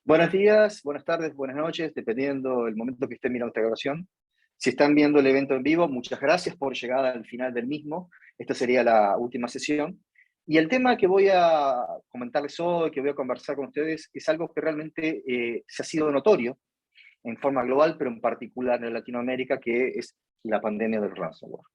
Buenos días, buenas tardes, buenas noches, dependiendo del momento que estén mirando esta grabación. Si están viendo el evento en vivo, muchas gracias por llegar al final del mismo. Esta sería la última sesión. Y el tema que voy a comentarles hoy, que voy a conversar con ustedes, es algo que realmente se ha sido notorio en forma global, pero en particular en Latinoamérica, que es la pandemia del ransomware.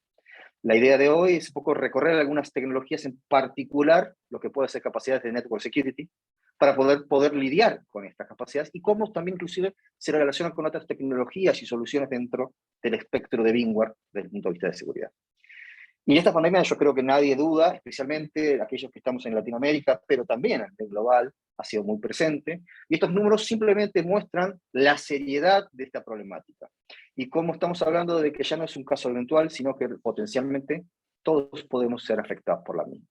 La idea de hoy es un poco recorrer algunas tecnologías, en particular lo que puede ser capacidades de network security, para poder lidiar con estas capacidades y cómo también inclusive se relacionan con otras tecnologías y soluciones dentro del espectro de VMware desde el punto de vista de seguridad. Y esta pandemia yo creo que nadie duda, especialmente aquellos que estamos en Latinoamérica, pero también a nivel global, ha sido muy presente. Y estos números simplemente muestran la seriedad de esta problemática. Y cómo estamos hablando de que ya no es un caso eventual, sino que potencialmente todos podemos ser afectados por la misma.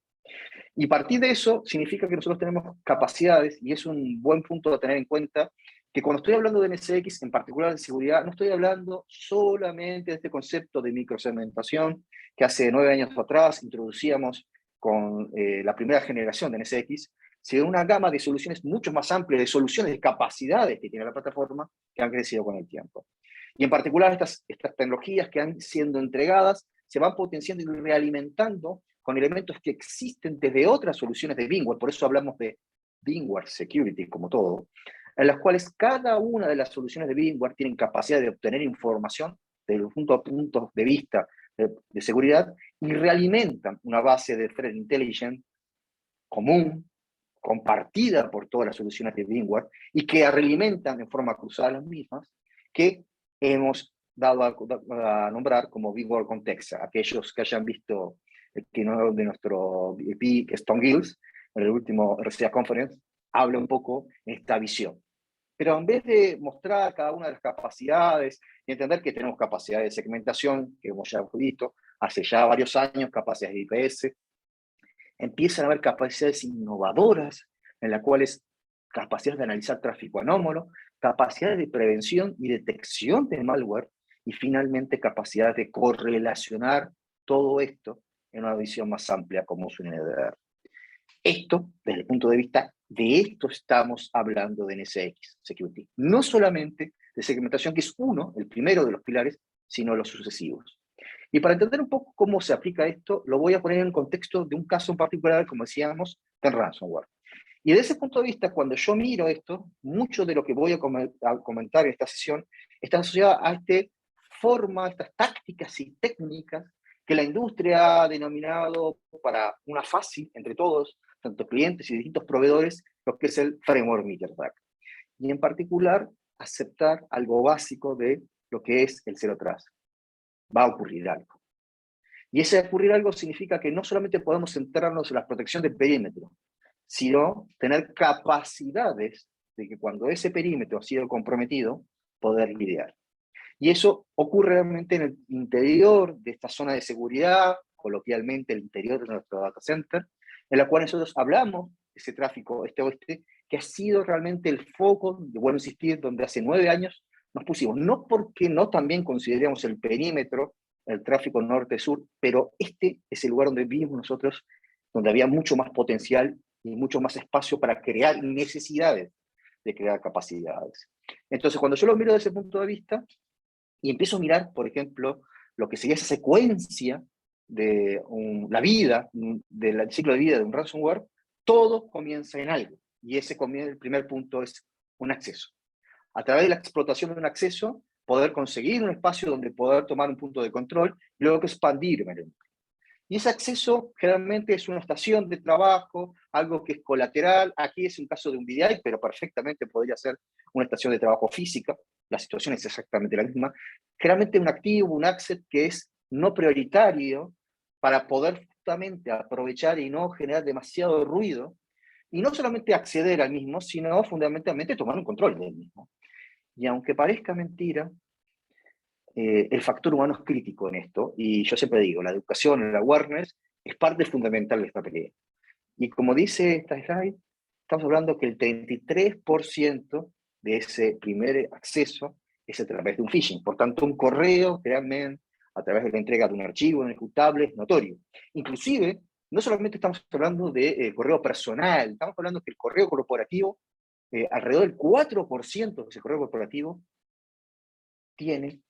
Y partir de eso significa que nosotros tenemos capacidades, y es un buen punto a tener en cuenta, que cuando estoy hablando de NSX, en particular de seguridad, no estoy hablando solamente de este concepto de microsegmentación que hace 9 años atrás introducíamos con la primera generación de NSX, sino una gama de soluciones mucho más amplia, de soluciones, de capacidades que tiene la plataforma, que han crecido con el tiempo. Y en particular estas tecnologías que han siendo entregadas se van potenciando y realimentando con elementos que existen desde otras soluciones de VMware, por eso hablamos de VMware Security como todo, en las cuales cada una de las soluciones de VMware tienen capacidad de obtener información desde puntos de vista de seguridad y realimentan una base de threat intelligence común, compartida por todas las soluciones de VMware y que realimentan en forma cruzada las mismas, que hemos dado a nombrar como VMware Context. Aquellos que hayan visto el keynote de nuestro VP, que es Tom Gills, en el último RCA Conference, habla un poco en esta visión. Pero en vez de mostrar cada una de las capacidades y entender que tenemos capacidades de segmentación, que hemos ya visto hace ya varios años, capacidades de IPS, empiezan a haber capacidades innovadoras en las cuales capacidades de analizar tráfico anómalo, capacidades de prevención y detección de malware y finalmente capacidades de correlacionar todo esto en una visión más amplia como es un NDR. Esto, desde el punto de vista de esto estamos hablando de NSX Security. No solamente de segmentación, que es el primero de los pilares, sino los sucesivos. Y para entender un poco cómo se aplica esto, lo voy a poner en el contexto de un caso en particular, como decíamos, de ransomware. Y desde ese punto de vista, cuando yo miro esto, mucho de lo que voy a comentar en esta sesión está asociado a estas tácticas y técnicas que la industria ha denominado para una fácil entre todos, tanto clientes y distintos proveedores, lo que es el framework meter attack. Y en particular, aceptar algo básico de lo que es el Zero Trust. Va a ocurrir algo. Y ese ocurrir algo significa que no solamente podemos centrarnos en la protección del perímetro, sino tener capacidades de que cuando ese perímetro ha sido comprometido, poder lidiar. Y eso ocurre realmente en el interior de esta zona de seguridad, coloquialmente el interior de nuestro data center, en la cual nosotros hablamos de ese tráfico este-oeste, que ha sido realmente el foco, de bueno insistir, donde hace 9 años nos pusimos. No porque no también consideramos el perímetro, el tráfico norte-sur, pero este es el lugar donde vivimos nosotros, donde había mucho más potencial y mucho más espacio para crear necesidades de crear capacidades. Entonces, cuando yo lo miro desde ese punto de vista, y empiezo a mirar, por ejemplo, lo que sería esa secuencia de la vida, del ciclo de vida de un ransomware, todo comienza en algo. Y el primer punto es un acceso. A través de la explotación de un acceso, poder conseguir un espacio donde poder tomar un punto de control y luego expandirme. Y ese acceso generalmente es una estación de trabajo, algo que es colateral. Aquí es un caso de un VDI, pero perfectamente podría ser una estación de trabajo física. La situación es exactamente la misma. Generalmente un activo, un asset que es no prioritario para poder justamente aprovechar y no generar demasiado ruido. Y no solamente acceder al mismo, sino fundamentalmente tomar un control del mismo. Y aunque parezca mentira, el factor humano es crítico en esto, y yo siempre digo, la educación, el awareness, es parte fundamental de esta pelea. Y como dice esta slide, estamos hablando que el 33% de ese primer acceso es a través de un phishing. Por tanto, un correo, créanme, a través de la entrega de un archivo, un ejecutable, es notorio. Inclusive, no solamente estamos hablando de correo personal, estamos hablando que el correo corporativo alrededor del 4% de ese correo corporativo tiene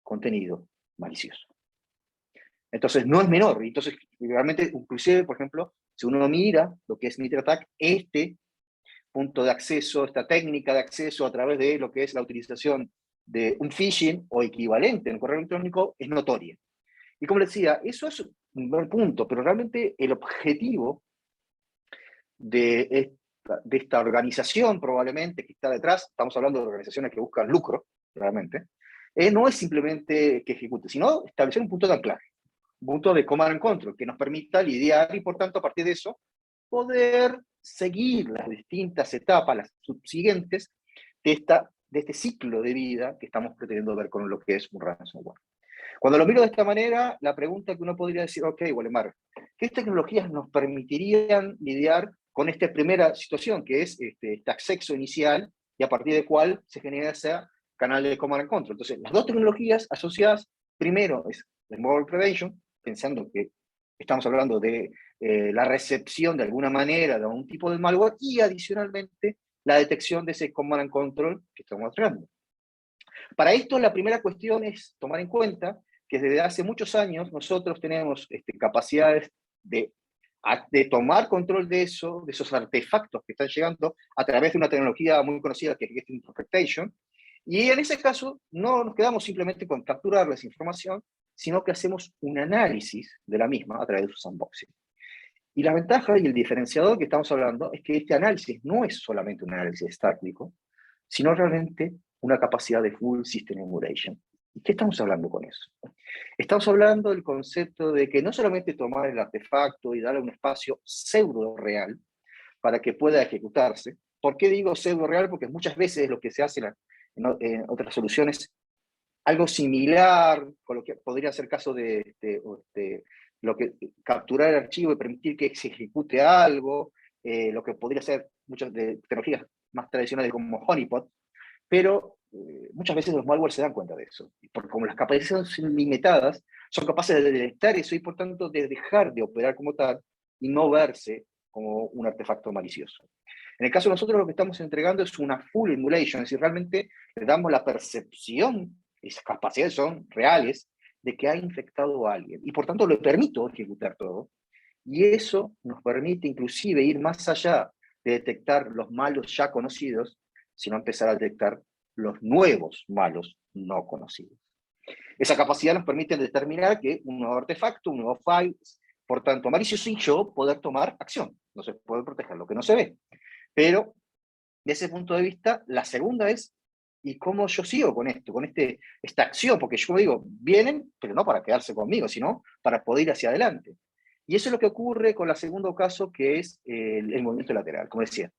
contenido malicioso. Entonces, no es menor. Entonces, realmente, inclusive, por ejemplo, si uno mira lo que es MitraTac, este punto de acceso, esta técnica de acceso a través de lo que es la utilización de un phishing o equivalente en el correo electrónico es notoria. Y como les decía, eso es un buen punto, pero realmente el objetivo de esta organización probablemente que está detrás, estamos hablando de organizaciones que buscan lucro, realmente, no es simplemente que ejecute, sino establecer un punto de anclaje, un punto de command and control, que nos permita lidiar y por tanto a partir de eso poder seguir las distintas etapas, las subsiguientes, de este ciclo de vida que estamos pretendiendo ver con lo que es un ransomware. Cuando lo miro de esta manera, la pregunta que uno podría decir, ok, Waldemar, ¿qué tecnologías nos permitirían lidiar con esta primera situación, que es este acceso inicial y a partir de cuál se genera ese canal de command and control? Entonces, las dos tecnologías asociadas, primero es el malware prevention, pensando que estamos hablando de la recepción de alguna manera de algún tipo de malware y adicionalmente la detección de ese command and control que estamos hablando. Para esto, la primera cuestión es tomar en cuenta que desde hace muchos años nosotros tenemos capacidades de tomar control de eso, de esos artefactos que están llegando a través de una tecnología muy conocida que es Getting Protection. Y en ese caso, no nos quedamos simplemente con capturar esa información, sino que hacemos un análisis de la misma a través de su sandboxing. Y la ventaja y el diferenciador que estamos hablando es que este análisis no es solamente un análisis estático, sino realmente una capacidad de full system emulation. ¿Y qué estamos hablando con eso? Estamos hablando del concepto de que no solamente tomar el artefacto y darle un espacio pseudo real para que pueda ejecutarse. ¿Por qué digo pseudo real? Porque muchas veces lo que se hace en otras soluciones, algo similar, con lo que podría ser caso de lo que capturar el archivo y permitir que se ejecute algo, lo que podría ser muchas de tecnologías más tradicionales como Honeypot, pero muchas veces los malware se dan cuenta de eso, porque como las capacidades son limitadas, son capaces de detectar eso y por tanto de dejar de operar como tal y no verse como un artefacto malicioso. En el caso de nosotros lo que estamos entregando es una full emulation, es decir, realmente le damos la percepción, esas capacidades son reales, de que ha infectado a alguien y por tanto le permito ejecutar todo. Y eso nos permite inclusive ir más allá de detectar los malos ya conocidos, sino empezar a detectar los nuevos malos no conocidos. Esa capacidad nos permite determinar que un nuevo artefacto, un nuevo file, por tanto, malicioso y yo poder tomar acción. No se puede proteger lo que no se ve. Pero, de ese punto de vista, la segunda es, ¿y cómo yo sigo con esto, con esta acción? Porque yo digo, vienen, pero no para quedarse conmigo, sino para poder ir hacia adelante. Y eso es lo que ocurre con el segundo caso, que es el movimiento lateral. Como decía,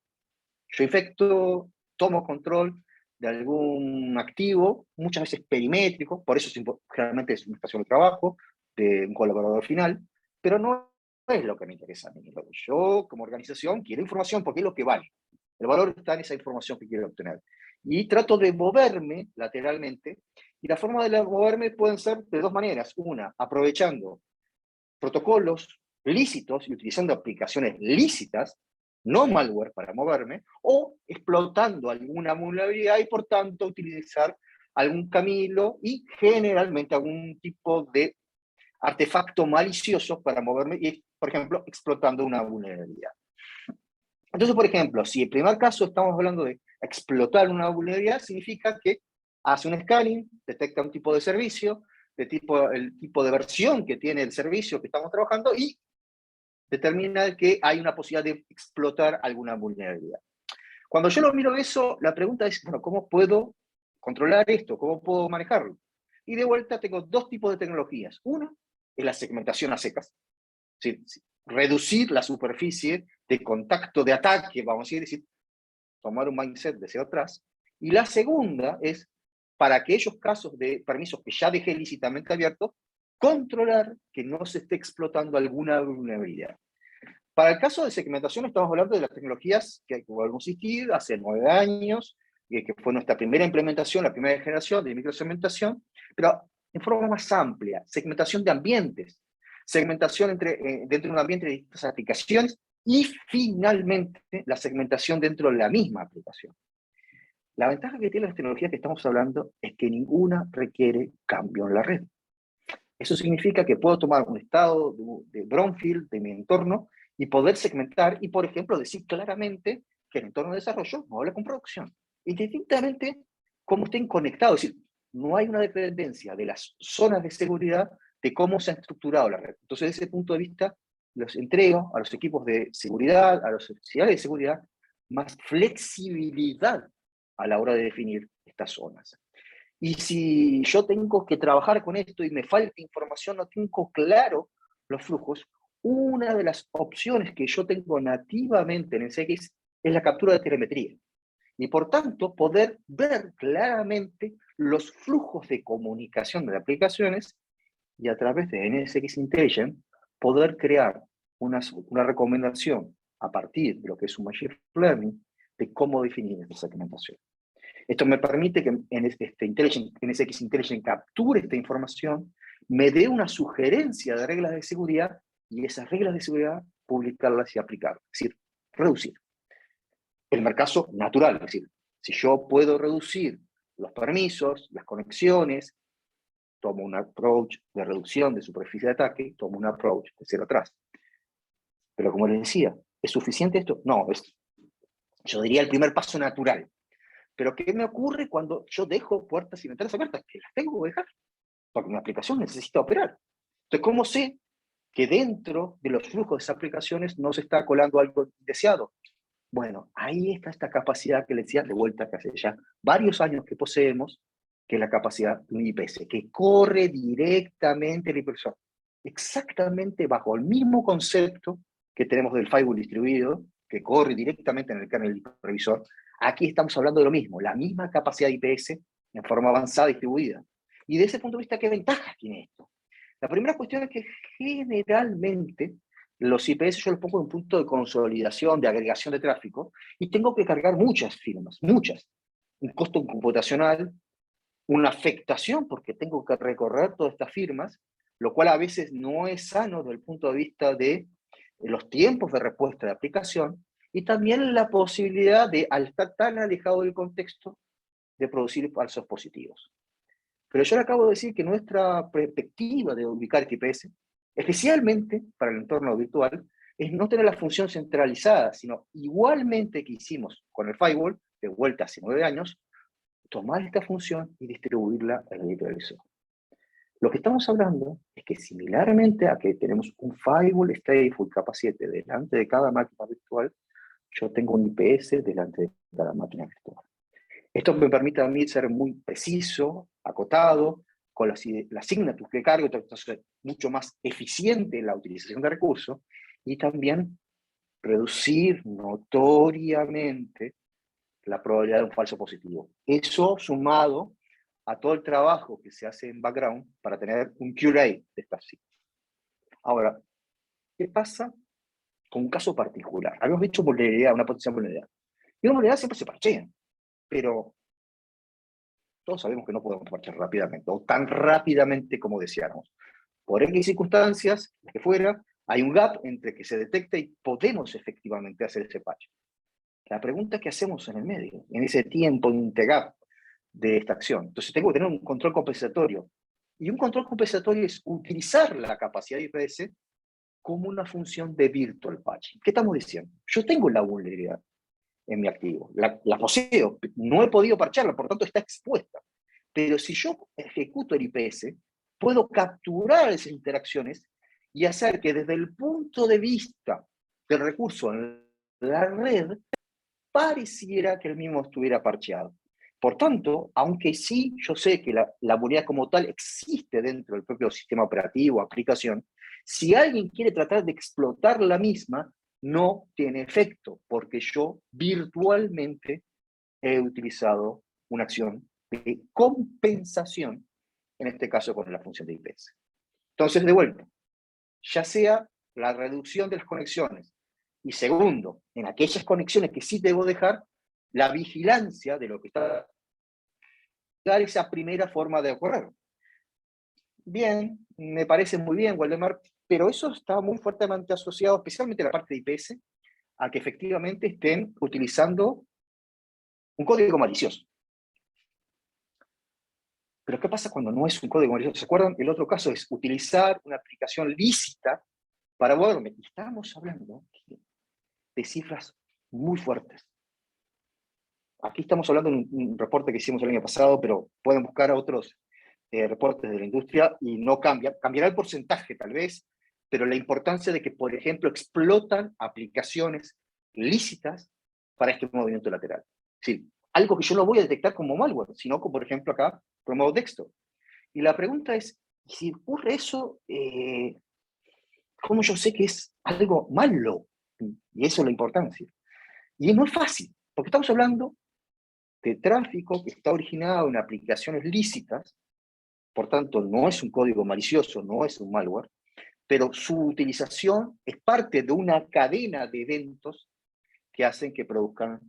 yo infecto, tomo control de algún activo, muchas veces perimétrico, por eso generalmente es una estación de trabajo, de un colaborador final, pero no es lo que me interesa a mí. Yo, como organización, quiero información porque es lo que vale. El valor está en esa información que quiero obtener. Y trato de moverme lateralmente, y la forma de moverme pueden ser de dos maneras. Una, aprovechando protocolos lícitos y utilizando aplicaciones lícitas, no malware para moverme, o explotando alguna vulnerabilidad y por tanto utilizar algún camino y generalmente algún tipo de artefacto malicioso para moverme y, por ejemplo, explotando una vulnerabilidad. Entonces, por ejemplo, si en el primer caso estamos hablando de explotar una vulnerabilidad, significa que hace un scanning, detecta un tipo de servicio, el tipo de versión que tiene el servicio que estamos trabajando y determina que hay una posibilidad de explotar alguna vulnerabilidad. Cuando yo lo miro eso, la pregunta es, bueno, ¿cómo puedo controlar esto? ¿Cómo puedo manejarlo? Y de vuelta tengo dos tipos de tecnologías. Una es la segmentación a secas, ¿sí? Reducir la superficie de contacto de ataque, vamos a decir, tomar un mindset de hacia atrás. Y la segunda es, para aquellos casos de permisos que ya dejé lícitamente abiertos, controlar que no se esté explotando alguna vulnerabilidad. Para el caso de segmentación estamos hablando de las tecnologías que volvemos a existir hace 9 años, que fue nuestra primera implementación, la primera generación de microsegmentación, pero en forma más amplia, segmentación de ambientes, segmentación dentro de un ambiente de distintas aplicaciones Y finalmente, la segmentación dentro de la misma aplicación. La ventaja que tiene las tecnologías que estamos hablando es que ninguna requiere cambio en la red. Eso significa que puedo tomar un estado de brownfield de mi entorno y poder segmentar y, por ejemplo, decir claramente que el entorno de desarrollo no habla con producción. Indistintamente cómo estén conectados. Es decir, no hay una dependencia de las zonas de seguridad de cómo se ha estructurado la red. Entonces, desde ese punto de vista, los entrego a los equipos de seguridad, a las sociedades de seguridad, más flexibilidad a la hora de definir estas zonas. Y si yo tengo que trabajar con esto y me falta información, no tengo claro los flujos, una de las opciones que yo tengo nativamente en NSX es la captura de telemetría. Y por tanto, poder ver claramente los flujos de comunicación de aplicaciones y a través de NSX Intelligence poder crear una recomendación a partir de lo que es un Machine Learning de cómo definir esta segmentación. Esto me permite que NSX Intelligence capture esta información, me dé una sugerencia de reglas de seguridad y esas reglas de seguridad publicarlas y aplicarlas, es decir, reducir. El mercado natural, es decir, si yo puedo reducir los permisos, las conexiones, tomo un approach de reducción de superficie de ataque, tomo un approach de cero atrás. Pero como les decía, ¿es suficiente esto? No, yo diría el primer paso natural. Pero ¿qué me ocurre cuando yo dejo puertas y ventanas abiertas? Que las tengo que dejar, porque mi aplicación necesita operar. Entonces, ¿cómo sé que dentro de los flujos de esas aplicaciones no se está colando algo indeseado? Bueno, ahí está esta capacidad que les decía de vuelta que hace ya varios años que poseemos, que es la capacidad de un IPS, que corre directamente el hipersor, exactamente bajo el mismo concepto que tenemos del firewall distribuido, que corre directamente en el kernel del hipervisor. Aquí estamos hablando de lo mismo, la misma capacidad de IPS en forma avanzada distribuida. Y de ese punto de vista, ¿qué ventajas tiene esto? La primera cuestión es que generalmente los IPS yo los pongo en un punto de consolidación, de agregación de tráfico, y tengo que cargar muchas firmas, muchas. Un costo computacional, una afectación porque tengo que recorrer todas estas firmas, lo cual a veces no es sano desde el punto de vista de los tiempos de respuesta de aplicación, y también la posibilidad de, al estar tan alejado del contexto, de producir falsos positivos. Pero yo le acabo de decir que nuestra perspectiva de ubicar este IPS, especialmente para el entorno virtual, es no tener la función centralizada, sino igualmente que hicimos con el firewall, de vuelta hace 9 años, tomar esta función y distribuirla en el hipervisor. Lo que estamos hablando es que similarmente a que tenemos un firewall stateful capa 7 delante de cada máquina virtual, yo tengo un IPS delante de cada máquina virtual. Esto me permite a mí ser muy preciso, acotado, con las signatures que cargo, entonces mucho más eficiente en la utilización de recursos y también reducir notoriamente la probabilidad de un falso positivo. Eso sumado a todo el trabajo que se hace en background para tener un QA de estas siglas. Ahora, ¿qué pasa con un caso particular? Habíamos dicho vulnerabilidad, una potencial vulnerabilidad. Y una vulnerabilidad siempre se parchea, pero todos sabemos que no podemos parchar rápidamente, o tan rápidamente como deseáramos. Por X circunstancias, las que fuera, hay un gap entre que se detecta y podemos efectivamente hacer ese patch. La pregunta es qué hacemos en el medio, en ese tiempo integral de esta acción. Entonces tengo que tener un control compensatorio. Y un control compensatorio es utilizar la capacidad de IPS como una función de virtual patching. ¿Qué estamos diciendo? Yo tengo la vulnerabilidad en mi activo, la poseo, no he podido parcharla, por tanto está expuesta. Pero si yo ejecuto el IPS, puedo capturar esas interacciones y hacer que desde el punto de vista del recurso en la red, pareciera que el mismo estuviera parcheado. Por tanto, aunque sí yo sé que la vulnerabilidad como tal existe dentro del propio sistema operativo, aplicación, si alguien quiere tratar de explotar la misma, no tiene efecto, porque yo virtualmente he utilizado una acción de compensación, en este caso con la función de IPS. Entonces, de vuelta, ya sea la reducción de las conexiones, y segundo, en aquellas conexiones que sí debo dejar, la vigilancia de lo que está, dar esa primera forma de ocurrir. Bien, me parece muy bien, Waldemar, pero eso está muy fuertemente asociado, especialmente la parte de IPS, a que efectivamente estén utilizando un código malicioso. Pero ¿qué pasa cuando no es un código malicioso? ¿Se acuerdan? El otro caso es utilizar una aplicación lícita para borrarme. Y estamos hablando de cifras muy fuertes. Aquí estamos hablando de un reporte que hicimos el año pasado, pero pueden buscar a otros reportes de la industria y no cambia. Cambiará el porcentaje tal vez, pero la importancia de que, por ejemplo, explotan aplicaciones lícitas para este movimiento lateral. Sí, algo que yo no voy a detectar como malware, sino como, por ejemplo, acá, como texto. Y la pregunta es, si ocurre eso, ¿cómo yo sé que es algo malo? Y eso es la importancia. Y es muy fácil, porque estamos hablando de tráfico que está originado en aplicaciones lícitas, por tanto no es un código malicioso, no es un malware, pero su utilización es parte de una cadena de eventos que hacen que produzcan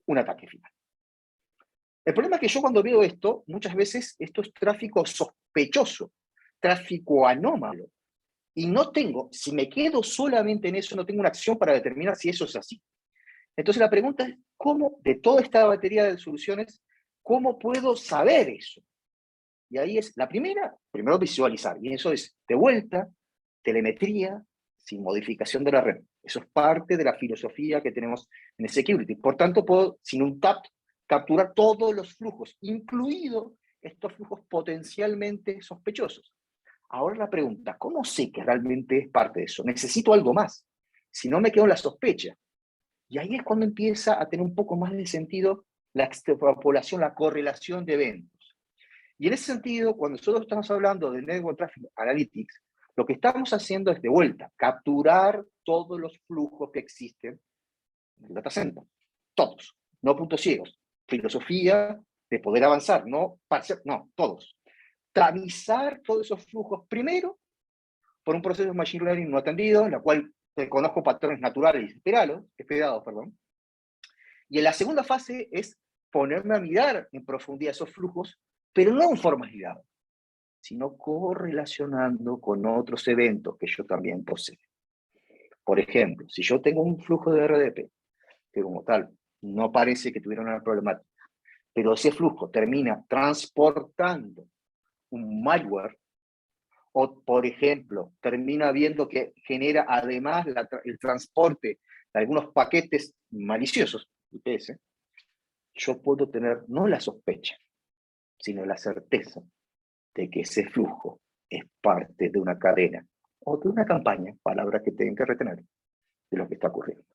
un ataque final. El problema es que yo cuando veo esto, muchas veces esto es tráfico sospechoso, tráfico anómalo, y no tengo, si me quedo solamente en eso, no tengo una acción para determinar si eso es así. Entonces la pregunta es, ¿cómo, de toda esta batería de soluciones, cómo puedo saber eso? Y ahí es la primera, primero visualizar, y eso es, de vuelta, telemetría sin modificación de la red. Eso es parte de la filosofía que tenemos en el security. Por tanto, puedo, sin un tap, capturar todos los flujos, incluidos estos flujos potencialmente sospechosos. Ahora la pregunta, ¿cómo sé que realmente es parte de eso? Necesito algo más. Si no, me quedo en la sospecha. Y ahí es cuando empieza a tener un poco más de sentido la extrapolación, la correlación de eventos. Y en ese sentido, cuando nosotros estamos hablando de Network Traffic Analytics, lo que estamos haciendo es de vuelta, capturar todos los flujos que existen en el data center. Todos, no puntos ciegos. Filosofía de poder avanzar, no, no, todos. Tamizar todos esos flujos primero por un proceso de Machine Learning no atendido, en la cual conozco patrones naturales esperados, perdón. Y en la segunda fase es ponerme a mirar en profundidad esos flujos, pero no en forma aislada, sino correlacionando con otros eventos que yo también poseo. Por ejemplo, si yo tengo un flujo de RDP, que como tal no parece que tuviera una problemática, pero ese flujo termina transportando un malware, o por ejemplo, termina viendo que genera además el transporte de algunos paquetes maliciosos, IPS, yo puedo tener no la sospecha, sino la certeza de que ese flujo es parte de una cadena o de una campaña, palabras que tienen que retener, de lo que está ocurriendo.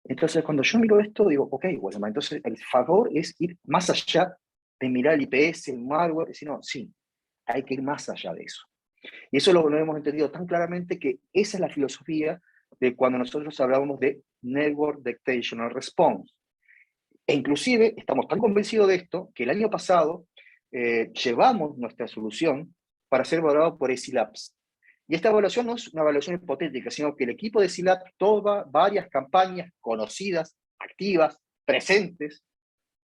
Entonces, cuando yo miro esto, digo, ok, bueno, entonces el favor es ir más allá de mirar el IPS, el malware, sino, sí, hay que ir más allá de eso. Y eso lo hemos entendido tan claramente que esa es la filosofía de cuando nosotros hablábamos de Network Dictational Response. E inclusive estamos tan convencidos de esto que el año pasado llevamos nuestra solución para ser evaluado por ECLabs. Y esta evaluación no es una evaluación hipotética, sino que el equipo de ECLabs toma varias campañas conocidas, activas, presentes,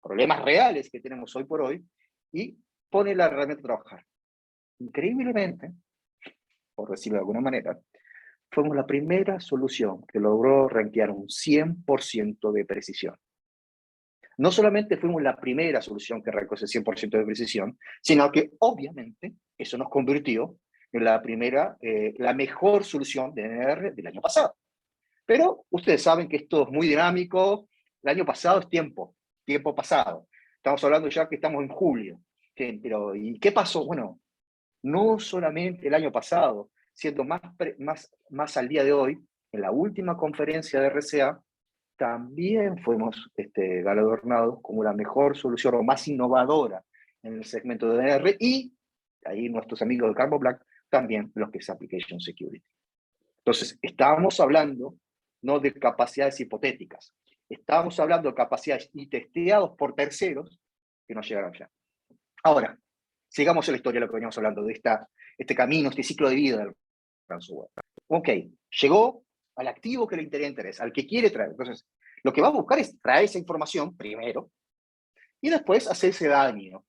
problemas reales que tenemos hoy por hoy, y pone la herramienta a trabajar. Increíblemente, por decirlo de alguna manera, fuimos la primera solución que logró rankear un 100% de precisión. No solamente fuimos la primera solución que rankeó ese 100% de precisión, sino que obviamente eso nos convirtió en la primera, la mejor solución de NR del año pasado. Pero ustedes saben que esto es muy dinámico. El año pasado es tiempo pasado. Estamos hablando ya que estamos en julio. Pero, ¿y qué pasó? Bueno, no solamente el año pasado, siendo más al día de hoy, en la última conferencia de RCA, también fuimos galardonados como la mejor solución o más innovadora en el segmento de DR, y ahí nuestros amigos de Carbon Black también los que es Application Security. Entonces, estábamos hablando no de capacidades hipotéticas, estábamos hablando de capacidades y testeados por terceros que nos llegaron ya. Ahora, sigamos en la historia de lo que veníamos hablando, de este camino, este ciclo de vida del ransomware. Ok, llegó al activo que le interesa, al que quiere traer. Entonces, lo que va a buscar es traer esa información primero y después hacerse daño,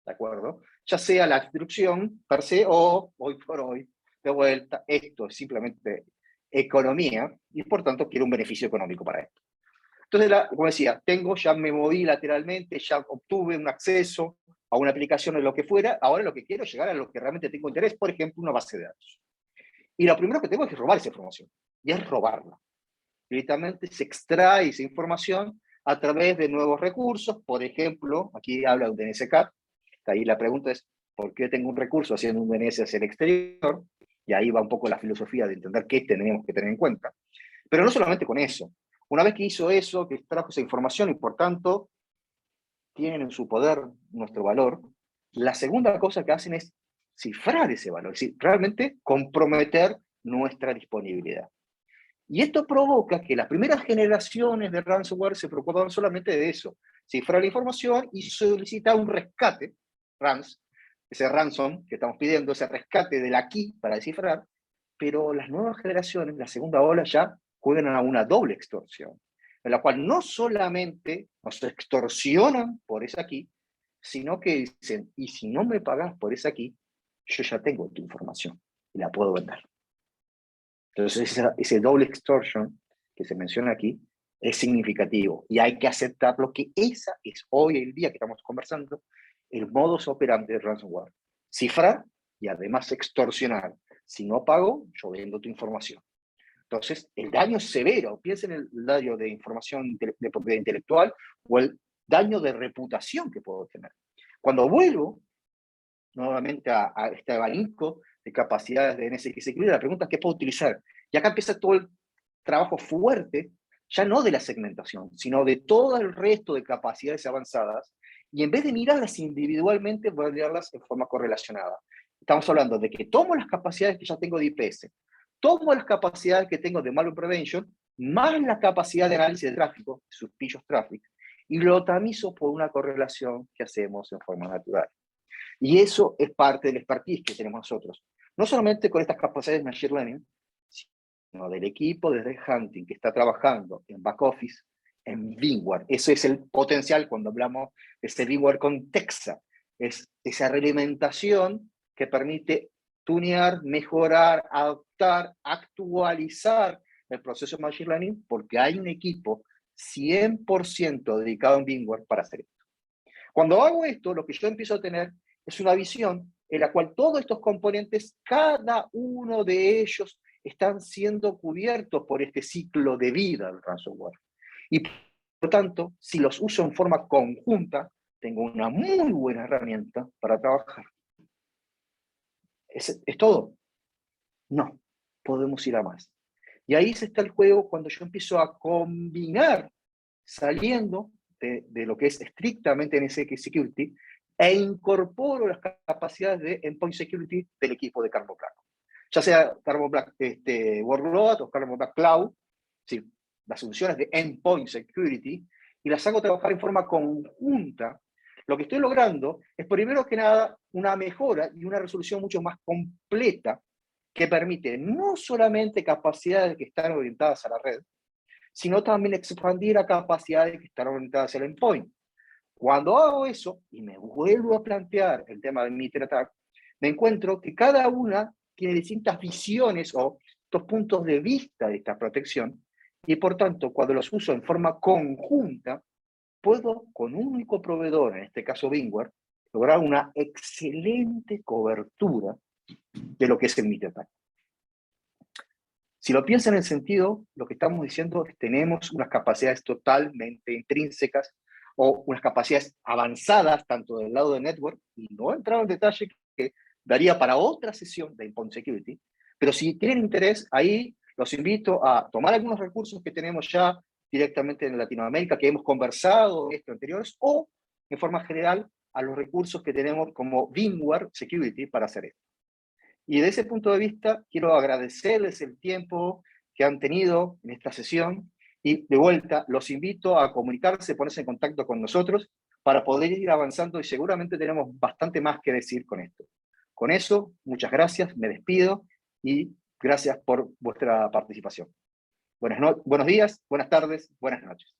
¿de acuerdo? Ya sea la destrucción per se o, hoy por hoy, de vuelta, esto es simplemente economía, y por tanto quiero un beneficio económico para esto. Entonces, como decía, ya me moví lateralmente, ya obtuve un acceso a una aplicación o lo que fuera, ahora lo que quiero es llegar a lo que realmente tengo interés, por ejemplo, una base de datos. Y lo primero que tengo es robar esa información, y es robarla. Directamente se extrae esa información a través de nuevos recursos, por ejemplo, aquí habla de un DNSCAP, ahí la pregunta es, ¿por qué tengo un recurso haciendo un DNS hacia el exterior? Y ahí va un poco la filosofía de entender qué tenemos que tener en cuenta. Pero no solamente con eso. Una vez que hizo eso, que extrajo esa información y por tanto tienen en su poder nuestro valor, la segunda cosa que hacen es cifrar ese valor, es decir, realmente comprometer nuestra disponibilidad. Y esto provoca que las primeras generaciones de ransomware se preocupaban solamente de eso, cifrar la información y solicitar un rescate, ese ransom que estamos pidiendo, ese rescate de la key para descifrar, pero las nuevas generaciones, la segunda ola, ya juegan a una doble extorsión, en la cual no solamente nos extorsionan por esa key, sino que dicen, y si no me pagas por esa key, yo ya tengo tu información y la puedo vender. Entonces, ese doble extortion que se menciona aquí es significativo y hay que aceptarlo, que esa es hoy el día que estamos conversando, el modus operandi de ransomware. Cifrar y además extorsionar. Si no pago, yo vendo tu información. Entonces, el daño es severo. Piensen en el daño de información de propiedad intelectual o el daño de reputación que puedo tener. Cuando vuelvo nuevamente a este abanico de capacidades de NSX Security, la pregunta es qué puedo utilizar. Y acá empieza todo el trabajo fuerte, ya no de la segmentación, sino de todo el resto de capacidades avanzadas, y en vez de mirarlas individualmente, voy a mirarlas en forma correlacionada. Estamos hablando de que tomo las capacidades que ya tengo de IPS, tomo las capacidades que tengo de malware prevention, más la capacidad de análisis de tráfico, suspicious traffic, y lo tamizo por una correlación que hacemos en forma natural. Y eso es parte del expertise que tenemos nosotros. No solamente con estas capacidades de Machine Learning, sino del equipo de Red Hunting que está trabajando en back office, en VMware. Eso es el potencial cuando hablamos de este VMware con Texa. Es esa realimentación que permite tunear, mejorar, adaptar, actualizar el proceso de Machine Learning, porque hay un equipo 100% dedicado en VMware para hacer esto. Cuando hago esto, lo que yo empiezo a tener es una visión en la cual todos estos componentes, cada uno de ellos, están siendo cubiertos por este ciclo de vida del ransomware. Y por tanto, si los uso en forma conjunta, tengo una muy buena herramienta para trabajar. ¿Es todo? No, podemos ir a más. Y ahí está el juego cuando yo empiezo a combinar, saliendo de lo que es estrictamente NSX Security, e incorporo las capacidades de Endpoint Security del equipo de Carbon Black. Ya sea Carbon Black Workload o Carbon Black Cloud, ¿sí? Las soluciones de Endpoint Security, y las hago trabajar en forma conjunta. Lo que estoy logrando es, primero que nada, una mejora y una resolución mucho más completa que permite no solamente capacidades que están orientadas a la red, sino también expandir a capacidades que están orientadas al endpoint. Cuando hago eso y me vuelvo a plantear el tema del meter attack, me encuentro que cada una tiene distintas visiones o estos puntos de vista de esta protección, y por tanto, cuando los uso en forma conjunta, puedo con un único proveedor, en este caso VMware, lograr una excelente cobertura de lo que es el meter attack. Si lo piensan en el sentido, lo que estamos diciendo es que tenemos unas capacidades totalmente intrínsecas o unas capacidades avanzadas, tanto del lado de network, y no he entrado en detalle que daría para otra sesión de Endpoint Security, pero si tienen interés, ahí los invito a tomar algunos recursos que tenemos ya directamente en Latinoamérica, que hemos conversado en estos anteriores, o en forma general a los recursos que tenemos como VMware Security para hacer esto. Y desde ese punto de vista, quiero agradecerles el tiempo que han tenido en esta sesión y de vuelta los invito a comunicarse, ponerse en contacto con nosotros para poder ir avanzando y seguramente tenemos bastante más que decir con esto. Con eso, muchas gracias, me despido y gracias por vuestra participación. Buenos días, buenas tardes, buenas noches.